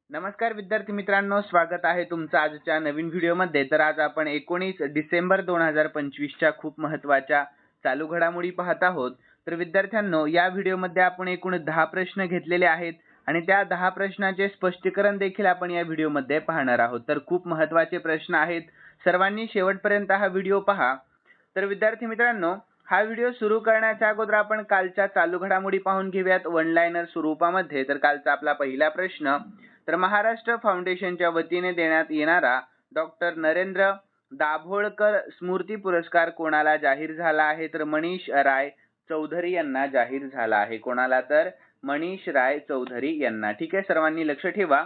नमस्कार विद्यार्थी मित्रांनो, स्वागत आहे तुमचं आजच्या नवीन व्हिडिओमध्ये। तर आज आपण 19 डिसेंबर 2025 च्या खूप महत्त्वाच्या चालू घडामोडी पाहत आहोत। तर विद्यार्थ्यांनो, या व्हिडिओमध्ये आपण एकूण 10 प्रश्न घेतलेले आहेत आणि त्या 10 प्रश्नांचे स्पष्टीकरण देखील आपण या व्हिडिओमध्ये पाहणार आहोत। तर खूप महत्त्वाचे प्रश्न आहेत, सर्वांनी शेवटपर्यंत हा व्हिडिओ पहा। तर विद्यार्थी मित्रांनो, हा व्हिडिओ सुरू करण्याच्या अगोदर आपण कालच्या चालू घडामोडी पाहून घेऊयात वन लाइनर स्वरूपामध्ये। तर कालचा आपला पहिला प्रश्न, तर महाराष्ट्र फाउंडेशनच्या वतीने देण्यात येणारा डॉक्टर नरेंद्र दाभोळकर स्मृती पुरस्कार कोणाला जाहीर झाला आहे? तर मनीष राय चौधरी यांना जाहीर झाला आहे। कोणाला? तर मनीष राय चौधरी यांना। ठीक आहे, सर्वांनी लक्ष ठेवा।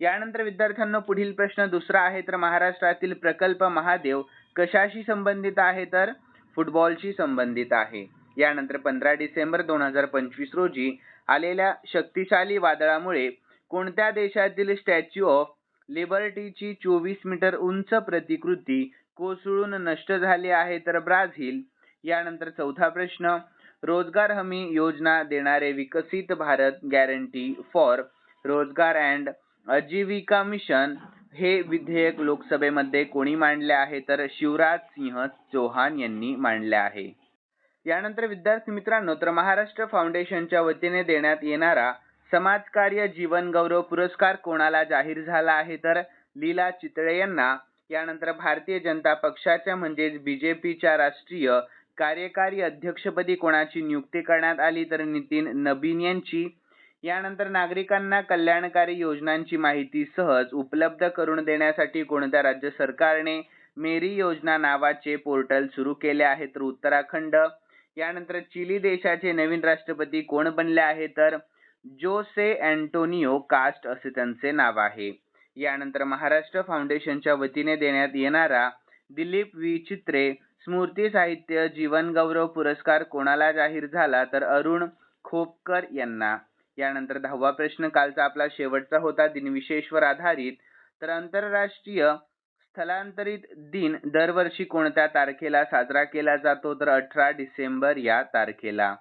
यानंतर विद्यार्थ्यांनो, पुढील प्रश्न दुसरा आहे, तर महाराष्ट्रातील प्रकल्प महादेव कशाशी संबंधित आहे? तर फुटबॉलशी संबंधित आहे। यानंतर 15 डिसेंबर 2025 रोजी आलेल्या शक्तिशाली वादळामुळे कोणत्या देशातील स्टॅच्यू ऑफ लिबर्टीची 24 मीटर उंच प्रतिकृती कोसळून नष्ट झाली आहे? तर ब्राझील। यानंतर चौथा प्रश्न, रोजगार हमी योजना देणारे विकसित भारत गॅरंटी फॉर रोजगार अँड आजीविका मिशन हे विधेयक लोकसभेमध्ये कोणी मांडले आहे? तर शिवराज सिंह चौहान यांनी मांडले आहे। यानंतर विद्यार्थी मित्रांनो, तर महाराष्ट्र फाउंडेशनच्या वतीने देण्यात येणारा समाजकार्य जीवन गौरव पुरस्कार कोणाला जाहीर झाला आहे? तर लीला चितळे यांना। यानंतर भारतीय जनता पक्षाच्या म्हणजेच बीजेपीच्या राष्ट्रीय कार्यकारी अध्यक्षपदी कोणाची नियुक्ती करण्यात आली? तर नितीन नबीन यांची। यानंतर नागरिकांना कल्याणकारी योजनांची माहिती सहज उपलब्ध करून देण्यासाठी कोणत्या राज्य सरकारने मेरी योजना नावाचे पोर्टल सुरू केले आहे? तर उत्तराखंड। यानंतर चिली देशाचे नवीन राष्ट्रपती कोण बनले आहे? तर जोसे अँटोनियो कास्ट असे त्यांचे नाव आहे। यानंतर महाराष्ट्र फाउंडेशनच्या वतीने देण्यात येणारा दिलीप विचित्रे स्मृती साहित्य जीवन गौरव पुरस्कार कोणाला जाहीर झाला? तर अरुण खोपकर यांना। यानंतर 10वा प्रश्न कालचा आपला शेवटचा होता, दिनविशेषवर आधारित। तर आंतरराष्ट्रीय स्थलांतरित दिन दरवर्षी कोणत्या तारखेला साजरा केला जातो? तर 18 डिसेंबर या तारखेला।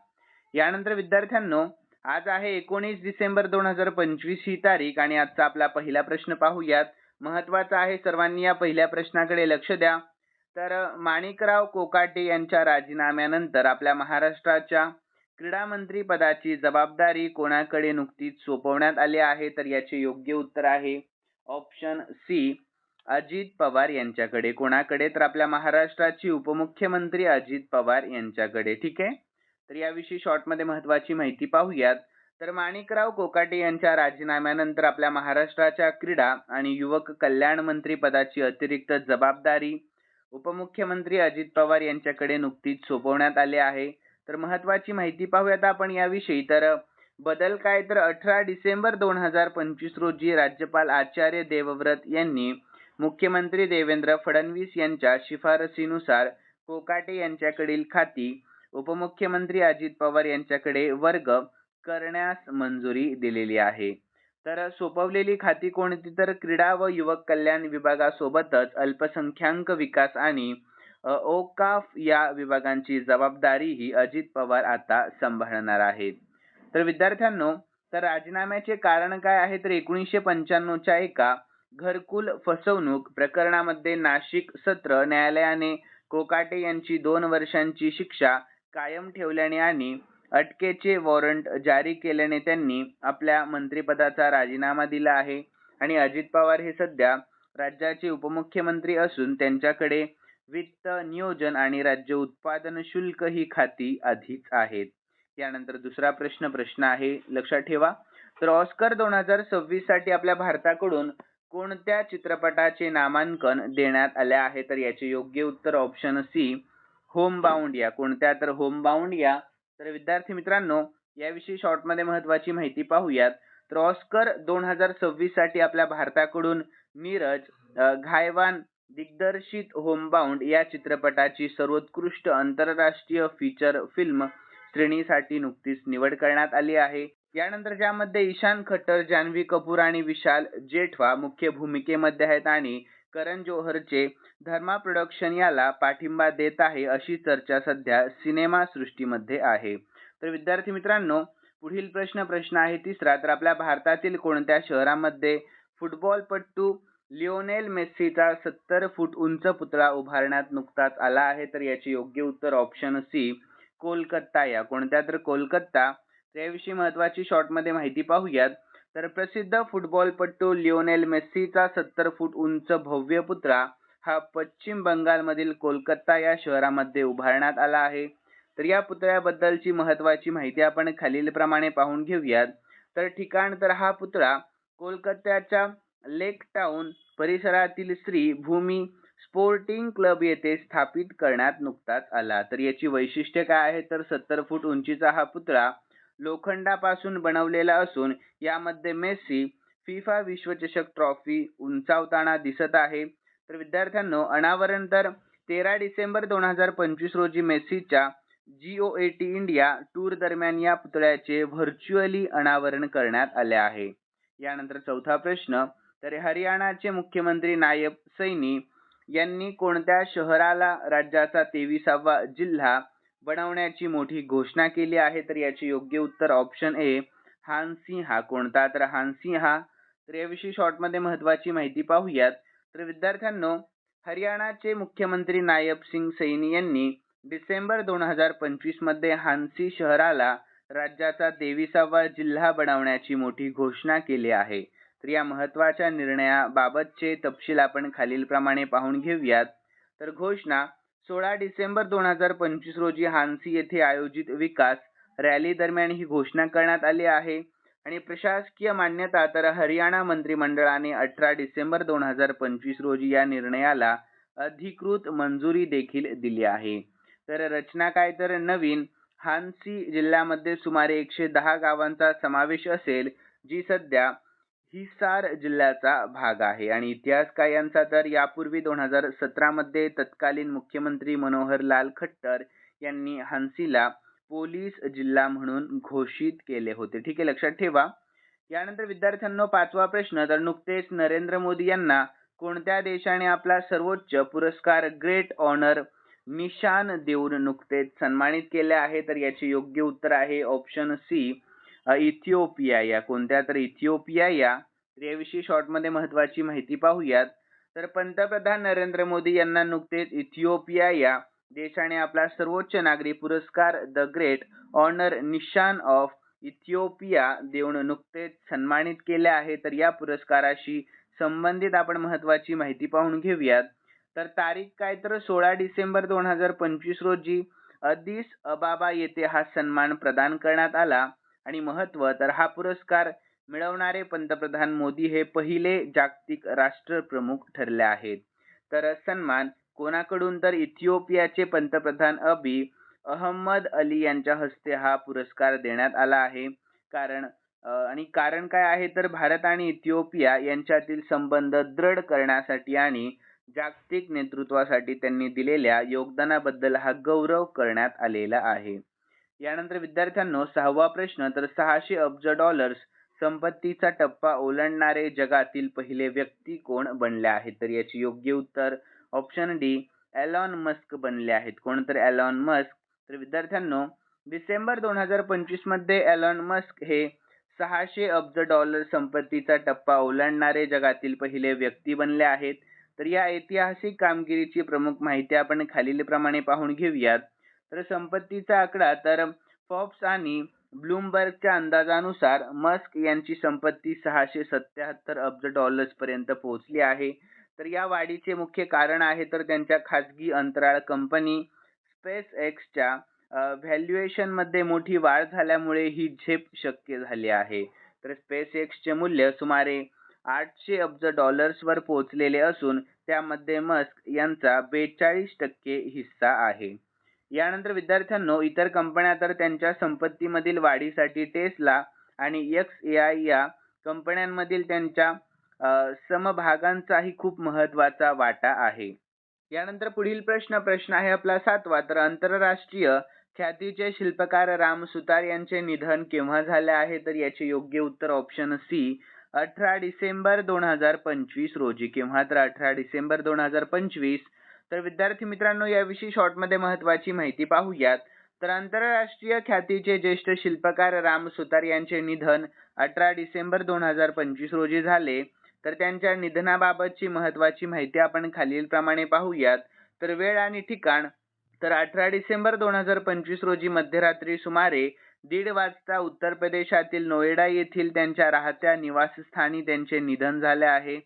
यानंतर विद्यार्थ्यांनो, आज आहे 19 डिसेंबर 2025 ही तारीख आणि आजचा आपला पहिला प्रश्न पाहूयात। महत्त्वाचा आहे, सर्वांनी या पहिल्या प्रश्नाकडे लक्ष द्या। तर माणिकराव कोकाटे यांच्या राजीनाम्यानंतर आपल्या महाराष्ट्राच्या क्रीडा मंत्री पदाची जबाबदारी कोणाकडे नुकतीच सोपवण्यात आली आहे? तर याचे योग्य उत्तर आहे ऑप्शन सी, अजित पवार यांच्याकडे। कोणाकडे? तर आपल्या महाराष्ट्राचे उपमुख्यमंत्री अजित पवार यांच्याकडे। ठीक आहे, तर याविषयी शॉर्टमध्ये महत्त्वाची माहिती पाहूयात। तर माणिकराव कोकाटे यांच्या राजीनाम्यानंतर आपल्या महाराष्ट्राच्या क्रीडा आणि युवक कल्याण मंत्री पदाची अतिरिक्त जबाबदारी उपमुख्यमंत्री अजित पवार यांच्याकडे नुकतीच सोपवण्यात आले आहे। तर महत्त्वाची माहिती पाहूयात आपण याविषयी। तर बदल काय? तर 18 डिसेंबर 2025 रोजी राज्यपाल आचार्य देवव्रत यांनी मुख्यमंत्री देवेंद्र फडणवीस यांच्या शिफारसीनुसार कोकाटे यांच्याकडील खाती उपमुख्यमंत्री अजित पवार यांच्याकडे वर्ग करण्यास मंजुरी दिलेली आहे। तर सोपवलेली खाती कोणती? तर क्रीडा व युवक कल्याण विभागासोबतच अल्पसंख्याक विकास आणि ओकाफ या विभागांची जबाबदारीही अजित पवार आता सांभाळणार आहेत। तर विद्यार्थ्यांनो, तर राजीनाम्याचे कारण काय आहे? तर 1995च्या एका घरकुल फसवणूक प्रकरणामध्ये नाशिक सत्र न्यायालयाने कोकाटे यांची 2 वर्षांची शिक्षा कायम ठेवल्याने आणि अटकेचे वॉरंट जारी केल्याने त्यांनी आपल्या मंत्रिपदाचा राजीनामा दिला आहे। आणि अजित पवार हे सध्या राज्याचे उपमुख्यमंत्री असून त्यांच्याकडे वित्त, नियोजन आणि राज्य उत्पादन शुल्क ही खाती आधीच आहेत। यानंतर दुसरा प्रश्न आहे, लक्षात ठेवा। तर ऑस्कर 2026 साठी आपल्या भारताकडून कोणत्या चित्रपटाचे नामांकन देण्यात आले आहे? तर याचे योग्य उत्तर ऑप्शन सी, होमबाउंड या। कोणत्या? तर होमबाउंड या। तर विद्यार्थी मित्रांनो, याविषयी शॉर्टमध्ये महत्त्वाची माहिती पाहूयात। तर ऑस्कर 2026 साठी आपल्या भारताकडून नीरज घायवान दिग्दर्शित होमबाउंड या चित्रपटाची सर्वोत्कृष्ट आंतरराष्ट्रीय फीचर फिल्म श्रेणीसाठी नुकतीच निवड करण्यात आली आहे। यानंतर ज्यामध्ये ईशान खट्टर, जान्हवी कपूर आणि विशाल जेठवा मुख्य भूमिकेमध्ये आहेत आणि करण जोहरचे धर्मा प्रोडक्शन याला पाठिंबा देत आहे, अशी चर्चा सध्या सिनेमा सृष्टीमध्ये आहे। तर विद्यार्थी मित्रांनो, पुढील प्रश्न आहे तिसरा। तर आपल्या भारतातील कोणत्या शहरामध्ये फुटबॉलपटू लिओनेल मेस्सीचा 70 फूट उंच पुतळा उभारण्यात नुकताच आला आहे. तर याचे योग्य उत्तर ऑप्शन सी कोलकाता या कोणत्या तर कोलकाता. याविषयी महत्त्वाची शॉर्टमध्ये माहिती पाहूयात. तर प्रसिद्ध फुटबॉलपटू लिओनेल मेस्सीचा 70 फूट उंच भव्य पुतळा हा पश्चिम बंगालमधील कोलकाता या शहरामध्ये उभारण्यात आला आहे. तर या पुतळ्याबद्दलची महत्त्वाची माहिती आपण खालीलप्रमाणे पाहून घेऊयात. तर ठिकाण तर हा पुतळा कोलकात्याच्या लेक टाउन परिसरातील श्री भूमी स्पोर्टिंग क्लब येथे स्थापित करण्यात नुकताच आला. तर याची वैशिष्ट्ये काय आहे तर 70 फूट उंचीचा हा पुतळा लोखंडापासून बनवलेला असून यामध्ये मेस्सी फिफा विश्वचषक ट्रॉफी उंचावताना दिसत आहे. तर विद्यार्थ्यांनो अनावरण तर 13 डिसेंबर 2025 रोजी मेस्सीच्या GOAT इंडिया टूर दरम्यान या पुतळ्याचे व्हर्च्युअली अनावरण करण्यात आले आहे. यानंतर चौथा प्रश्न तर हरियाणाचे मुख्यमंत्री नायब सैनी यांनी कोणत्या शहराला राज्याचा 23वा जिल्हा बनवण्याची मोठी घोषणा केली आहे. तर याचे योग्य उत्तर ऑप्शन ए हानसिंहा कोणता तर हानसिंहा. तर याविषयी शॉर्टमध्ये महत्त्वाची माहिती पाहूयात. तर विद्यार्थ्यांनो हरियाणाचे मुख्यमंत्री नायब सिंग सैनी यांनी डिसेंबर 2025 मध्ये हान्सी शहराला राज्याचा 23वा जिल्हा बनवण्याची मोठी घोषणा केली आहे. तर या महत्त्वाच्या निर्णयाबाबतचे तपशील आपण खालीलप्रमाणे पाहून घेऊयात. तर घोषणा 16 डिसेंबर 2025 रोजी हान्सी येथे आयोजित विकास रॅली दरम्यान ही घोषणा करण्यात आली आहे. आणि प्रशासकीय मान्यता तर हरियाणा मंत्रिमंडळाने 18 डिसेंबर 2025 रोजी या निर्णयाला अधिकृत मंजुरी देखील दिली आहे. तर रचना काय तर नवीन हान्सी जिल्ह्यामध्ये सुमारे 110 गावांचा समावेश असेल जी सध्या हिसार जिल्ह्याचा भाग आहे. आणि इतिहास काय यांचा तर यापूर्वी 2017 मध्ये तत्कालीन मुख्यमंत्री मनोहर लाल खट्टर यांनी हान्सीला पोलीस जिल्हा म्हणून घोषित केले होते. ठीक आहे, लक्षात ठेवा. यानंतर विद्यार्थ्यांनो पाचवा प्रश्न तर नुकतेच नरेंद्र मोदी यांना कोणत्या देशाने आपला सर्वोच्च पुरस्कार ग्रेट ऑनर निशान देऊन नुकतेच सन्मानित केले आहे. तर याचे योग्य उत्तर आहे ऑप्शन सी इथिओपिया या कोणत्या तर इथिओपिया या. तर याविषयी शॉर्टमध्ये महत्त्वाची माहिती पाहूयात. तर पंतप्रधान नरेंद्र मोदी यांना नुकतेच इथिओपिया या देशाने आपला सर्वोच्च नागरी पुरस्कार द ग्रेट ऑनर निशान ऑफ इथिओपिया देऊन नुकतेच सन्मानित केले आहे. तर या पुरस्काराशी संबंधित आपण महत्त्वाची माहिती पाहून घेऊयात. तर तारीख काय तर 16 डिसेंबर 2025 रोजी अदिस अबाबा येथे हा सन्मान प्रदान करण्यात आला. आणि महत्त्व तर हा पुरस्कार मिळवणारे पंतप्रधान मोदी हे पहिले जागतिक राष्ट्रप्रमुख ठरले आहेत. तर सन्मान कोणाकडून तर इथिओपियाचे पंतप्रधान अबी अहमद अली यांच्या हस्ते हा पुरस्कार देण्यात आला आहे. कारण काय आहे तर भारत आणि इथिओपिया यांच्यातील संबंध दृढ करण्यासाठी आणि जागतिक नेतृत्वासाठी त्यांनी दिलेल्या योगदानाबद्दल हा गौरव करण्यात आलेला आहे. यानंतर विद्यार्थ्यांनो सहावा प्रश्न तर 600 अब्ज डॉलर्स संपत्तीचा टप्पा ओलांडणारे जगातील पहिले व्यक्ती कोण बनले आहेत. तर याचे योग्य उत्तर ऑप्शन डी एलॉन मस्क बनले आहेत. कोण तर एलॉन मस्क. तर विद्यार्थ्यांनो डिसेंबर 2025 मध्ये एलॉन मस्क हे 600 अब्ज डॉलर संपत्तीचा टप्पा ओलांडणारे जगातील पहिले व्यक्ती बनले आहेत. तर या ऐतिहासिक कामगिरीची प्रमुख माहिती आपण खालीलप्रमाणे पाहून घेऊयात. तर संपत्तीचा आकडा तर फॉर्ब्स आणि ब्लूमबर्गच्या अंदाजानुसार मस्क यांची संपत्ती 677 अब्ज डॉलर्स पर्यंत पोहोचली आहे. तर या वाढीचे मुख्य कारण आहे तर त्यांच्या खासगी अंतराळ कंपनी स्पेस एक्सच्या व्हॅल्युएशन मध्ये मोठी वाढ झाल्यामुळे ही झेप शक्य झाली आहे. तर स्पेस एक्सचे मूल्य सुमारे 800 अब्ज डॉलर्स वर पोहोचलेले असून त्यामध्ये मस्क यांचा 42% हिस्सा आहे. यानंतर विद्यार्थ्यांनो इतर कंपन्या तर त्यांच्या संपत्तीमधील वाढीसाठी टेस्ला आणि XAI या कंपन्यांमधील त्यांच्या समभागांचाही खूप महत्त्वाचा वाटा आहे. यानंतर पुढील प्रश्न आहे आपला 7वा. तर आंतरराष्ट्रीय ख्यातीचे शिल्पकार राम सुतार यांचे निधन केव्हा झाले आहे. तर याचे योग्य उत्तर ऑप्शन सी 18 डिसेंबर 2025 रोजी. केव्हा तर 18 डिसेंबर 2025. तर विद्यार्थी मित्रांनो याविषयी शॉर्टमध्ये महत्त्वाची माहिती पाहूयात. तर आंतरराष्ट्रीय ख्यातीचे ज्येष्ठ शिल्पकार राम सुतार यांचे निधन 18 डिसेंबर 2025 रोजी झाले. तर त्यांच्या निधनाबाबतची महत्त्वाची माहिती आपण खालीलप्रमाणे पाहूयात. तर वेळ आणि ठिकाण, तर 18 डिसेंबर 2025 रोजी मध्यरात्री सुमारे 1:30 वाजता उत्तर प्रदेशातील नोएडा येथील त्यांच्या राहत्या निवासस्थानी त्यांचे निधन झाले आहे.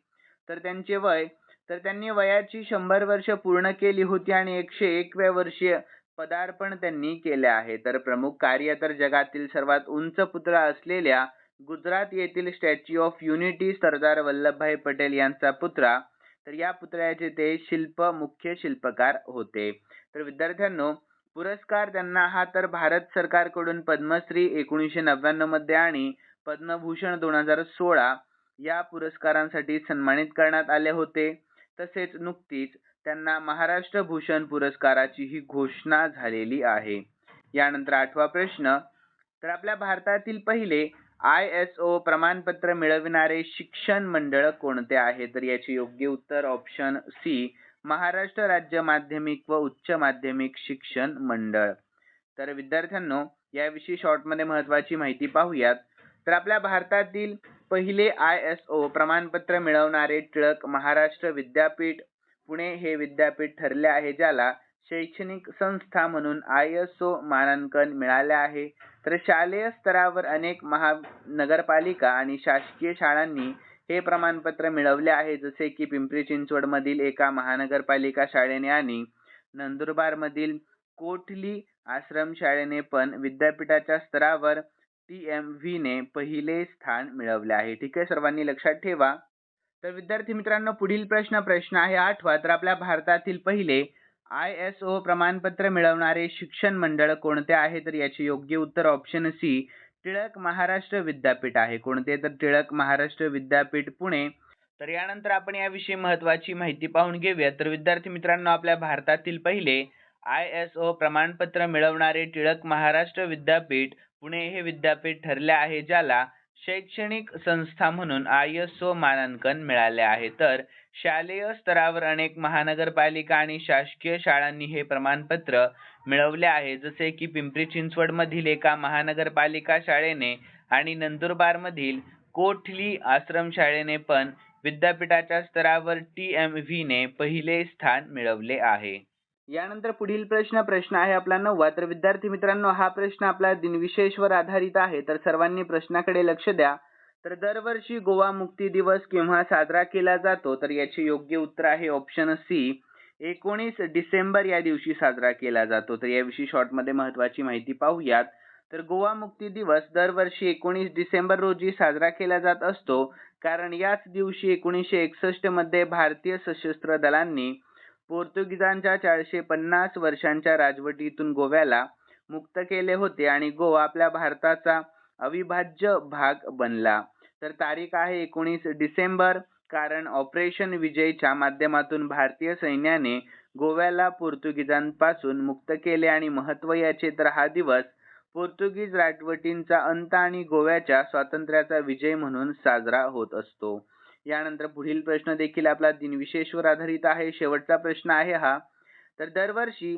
तर त्यांचे वय, तर त्यांनी वयाची 100 वर्ष पूर्ण केली होती आणि 101व्या वर्षी पदार्पण त्यांनी केले आहे. तर प्रमुख कार्य, तर जगातील सर्वात उंच पुतळा असलेल्या गुजरात येथील statue of unity Sardar Vallabhbhai Patel यांचा पुतळा, तर या पुतळ्याचे ते मुख्य शिल्पकार होते. तर विद्यार्थ्यांनो, पुरस्कार त्यांना हा तर भारत सरकारकडून पद्मश्री 1999 मध्ये आणि पद्मभूषण 2016 या पुरस्कारांसाठी सन्मानित करण्यात आले होते. तसेच नुकतीच त्यांना महाराष्ट्र भूषण पुरस्काराची ही घोषणा झालेली आहे. यानंतर 8वा प्रश्न, तर आपल्या भारतातील पहिले ISO प्रमाणपत्र मिळविणारे शिक्षण मंडळ कोणते आहे? तर याचे योग्य उत्तर ऑप्शन सी, महाराष्ट्र राज्य माध्यमिक व उच्च माध्यमिक शिक्षण मंडळ. तर विद्यार्थ्यांनो, याविषयी शॉर्टमध्ये महत्त्वाची माहिती पाहूयात. तर आपल्या भारतातील पहिले ISO प्रमाणपत्र मिळवणारे टिळक महाराष्ट्र विद्यापीठ पुणे हे विद्यापीठ ठरले आहे, ज्याला शैक्षणिक संस्था म्हणून ISO मानांकन मिळाले आहे. तर शालेय स्तरावर अनेक महानगरपालिका आणि शासकीय शाळांनी हे प्रमाणपत्र मिळवले आहे, जसे की पिंपरी चिंचवड मधील एका महानगरपालिका शाळेने आणि नंदुरबार मधील कोठली आश्रम शाळेने पण विद्यापीठाच्या स्तरावर TMV ने पहिले स्थान मिळवले आहे. ठीक आहे, सर्वांनी लक्षात ठेवा. तर विद्यार्थी मित्रांनो, पुढील प्रश्न आहे 8वा. तर आपल्या भारतातील पहिले ISO प्रमाणपत्र मिळवणारे शिक्षण मंडळ कोणते आहे? तर याचे योग्य उत्तर ऑप्शन सी, टिळक महाराष्ट्र विद्यापीठ आहे. कोणते? तर टिळक महाराष्ट्र विद्यापीठ पुणे. तर यानंतर आपण याविषयी महत्त्वाची माहिती पाहून घेऊया. तर विद्यार्थी मित्रांनो, आपल्या भारतातील पहिले ISO प्रमाणपत्र मिळवणारे टिळक महाराष्ट्र विद्यापीठ पुणे हे विद्यापीठ ठरले आहे, ज्याला शैक्षणिक संस्था म्हणून ISO मानांकन मिळाले आहे. तर शालेय स्तरावर अनेक महानगरपालिका आणि शासकीय शाळांनी हे प्रमाणपत्र मिळवले आहे, जसे की पिंपरी चिंचवड मधील एका महानगरपालिका शाळेने आणि नंदुरबार मधील कोठली आश्रम शाळेने पण विद्यापीठाच्या स्तरावर TMV ने पहिले स्थान मिळवले आहे. यानंतर पुढील प्रश्न आहे आपला 9वा. तर विद्यार्थी मित्रांनो, हा प्रश्न आपला दिनविशेषवर आधारित आहे, तर सर्वांनी प्रश्नाकडे लक्ष द्या. तर दरवर्षी गोवा मुक्ती दिवस केव्हा साजरा केला जातो? तर याचे योग्य उत्तर आहे ऑप्शन सी, 19 डिसेंबर या दिवशी साजरा केला जातो. तर याविषयी शॉर्टमध्ये महत्त्वाची माहिती पाहूयात. तर गोवा मुक्ती दिवस दरवर्षी 19 डिसेंबर रोजी साजरा केला जात असतो, कारण याच दिवशी 1961 मध्ये भारतीय सशस्त्र दलांनी पोर्तुगीजांच्या 450 वर्षांच्या राजवटीतून गोव्याला मुक्त केले होते आणि गोवा आपल्या भारताचा अविभाज्य भाग बनला. तर तारीख आहे 19 डिसेंबर, कारण ऑपरेशन विजयच्या माध्यमातून भारतीय सैन्याने गोव्याला पोर्तुगीजांपासून मुक्त केले आणि महत्त्व याचे, तर हा दिवस पोर्तुगीज राजवटींचा अंत आणि गोव्याच्या स्वातंत्र्याचा विजय म्हणून साजरा होत असतो. यानंतर पुढील प्रश्न देखील आपला दिनविशेषवर आधारित आहे. शेवटचा प्रश्न आहे हा. तर दरवर्षी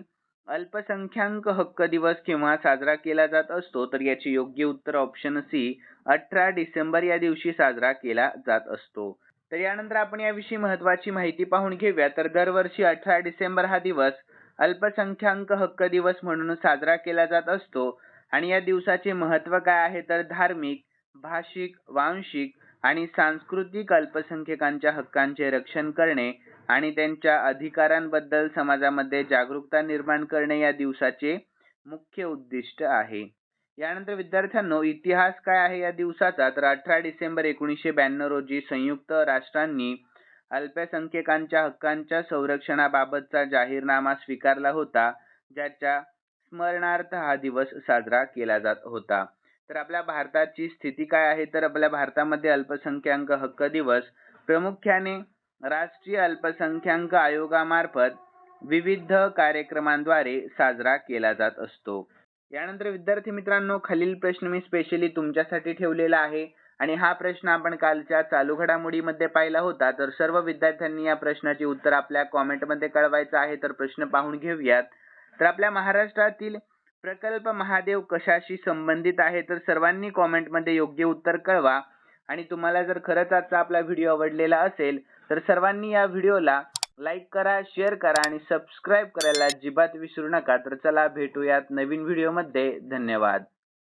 अल्पसंख्याक हक्क दिवस केव्हा साजरा केला जात असतो? तर याचे योग्य उत्तर ऑप्शन सी, 18 डिसेंबर या दिवशी साजरा केला जात असतो. तर यानंतर आपण याविषयी महत्त्वाची माहिती पाहून घेऊया. तर दरवर्षी 18 डिसेंबर हा दिवस अल्पसंख्याक हक्क दिवस म्हणून साजरा केला जात असतो आणि या दिवसाचे महत्त्व काय आहे? तर धार्मिक, भाषिक, वांशिक आणि सांस्कृतिक अल्पसंख्याकांच्या हक्कांचे रक्षण करणे आणि त्यांच्या अधिकारांबद्दल समाजामध्ये जागरूकता निर्माण करणे या दिवसाचे मुख्य उद्दिष्ट आहे. यानंतर विद्यार्थ्यांनो, इतिहास काय आहे या दिवसाचा? तर 18 डिसेंबर 1992 रोजी संयुक्त राष्ट्रांनी अल्पसंख्याकांच्या हक्कांच्या संरक्षणाबाबतचा जाहीरनामा स्वीकारला होता, ज्याच्या स्मरणार्थ हा दिवस साजरा केला जात होता. तर आपल्या भारताची स्थिती काय आहे? तर आपल्या भारतामध्ये अल्पसंख्याक हक्क दिवस प्रामुख्याने राष्ट्रीय अल्पसंख्याक आयोगामार्फत विविध कार्यक्रमांद्वारे साजरा केला जात असतो. यानंतर विद्यार्थी मित्रांनो, खालील प्रश्न मी स्पेशली तुमच्यासाठी ठेवलेला आहे आणि हा प्रश्न आपण कालच्या चालू घडामोडीमध्ये पाहिला होता. तर सर्व विद्यार्थ्यांनी या प्रश्नाचे उत्तर आपल्या कॉमेंटमध्ये कळवायचं आहे. तर प्रश्न पाहून घेऊयात. तर आपल्या महाराष्ट्रातील प्रकल्प महादेव कशाशी संबंधित आहे? तर सर्वांनी कॉमेंटमध्ये योग्य उत्तर कळवा आणि तुम्हाला जर खरंच आजचा आपला व्हिडिओ आवडलेला असेल तर सर्वांनी या व्हिडिओला लाईक करा, शेअर करा आणि सबस्क्राईब करायला अजिबात विसरू नका. तर चला भेटूयात नवीन व्हिडिओमध्ये. धन्यवाद.